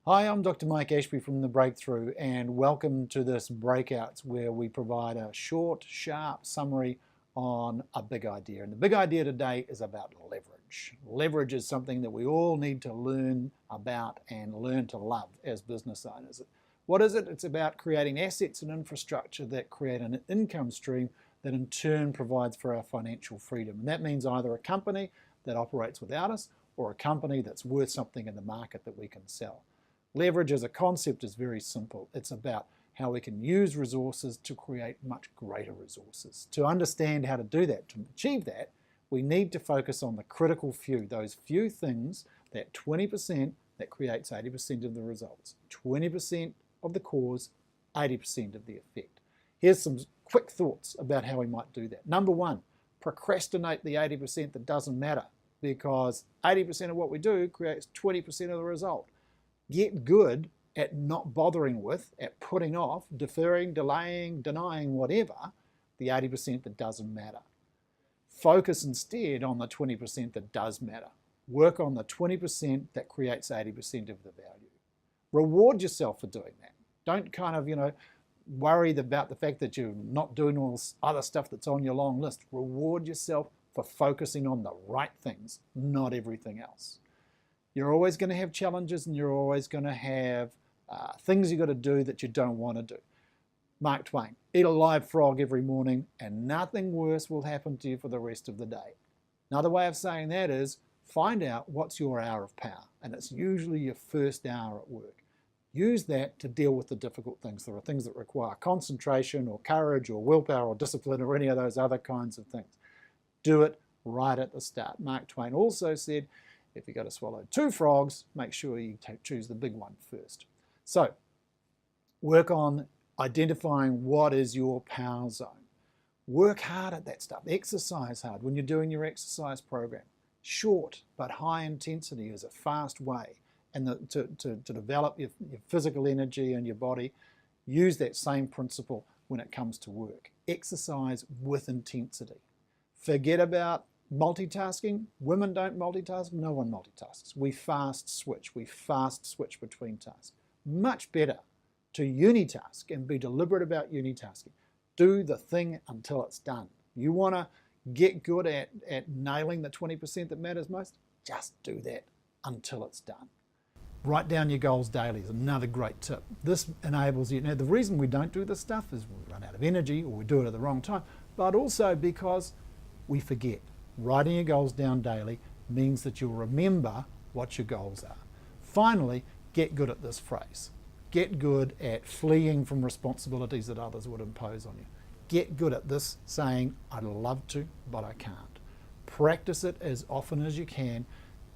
Hi, I'm Dr. Mike Ashby from The Breakthrough, and welcome to this Breakouts where we provide a short, sharp summary on a big idea. And the big idea today is about leverage. Leverage is something that we all need to learn about and learn to love as business owners. What is it? It's about creating assets and infrastructure that create an income stream that in turn provides for our financial freedom. And that means either a company that operates without us or a company that's worth something in the market that we can sell. Leverage as a concept is very simple. It's about how we can use resources to create much greater resources. To understand how to do that, to achieve that, we need to focus on the critical few, those few things, that 20% that creates 80% of the results. 20% of the cause, 80% of the effect. Here's some quick thoughts about how we might do that. Number one, procrastinate the 80% that doesn't matter, because 80% of what we do creates 20% of the result. Get good at not bothering with, at putting off, deferring, delaying, denying, whatever, the 80% that doesn't matter. Focus instead on the 20% that does matter. Work on the 20% that creates 80% of the value. Reward yourself for doing that. Don't worry about the fact that you're not doing all this other stuff that's on your long list. Reward yourself for focusing on the right things, not everything else. You're always going to have challenges, and you're always going to have things you've got to do that you don't want to do. Mark Twain, eat a live frog every morning and nothing worse will happen to you for the rest of the day. Another way of saying that is find out what's your hour of power, and it's usually your first hour at work. Use that to deal with the difficult things. There are things that require concentration or courage or willpower or discipline or any of those other kinds of things. Do it right at the start. Mark Twain also said, if you've got to swallow two frogs, make sure you choose the big one first. So, work on identifying what is your power zone. Work hard at that stuff. Exercise hard when you're doing your exercise program. Short but high intensity is a fast way. And to develop your physical energy and your body, use that same principle when it comes to work. Exercise with intensity. Forget about multitasking. Women don't multitask. No one multitasks. We fast switch. We fast switch between tasks. Much better to unitask and be deliberate about unitasking. Do the thing until it's done. You want to get good at nailing the 20% that matters most? Just do that until it's done. Write down your goals daily is another great tip. This enables you. Now, the reason we don't do this stuff is we run out of energy or we do it at the wrong time, but also because we forget. Writing your goals down daily means that you'll remember what your goals are. Finally, get good at this phrase. Get good at fleeing from responsibilities that others would impose on you. Get good at this saying, I'd love to, but I can't. Practice it as often as you can.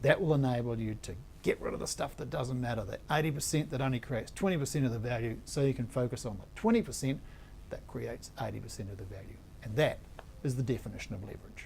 That will enable you to get rid of the stuff that doesn't matter, that 80% that only creates 20% of the value, so you can focus on the 20% that creates 80% of the value. And that is the definition of leverage.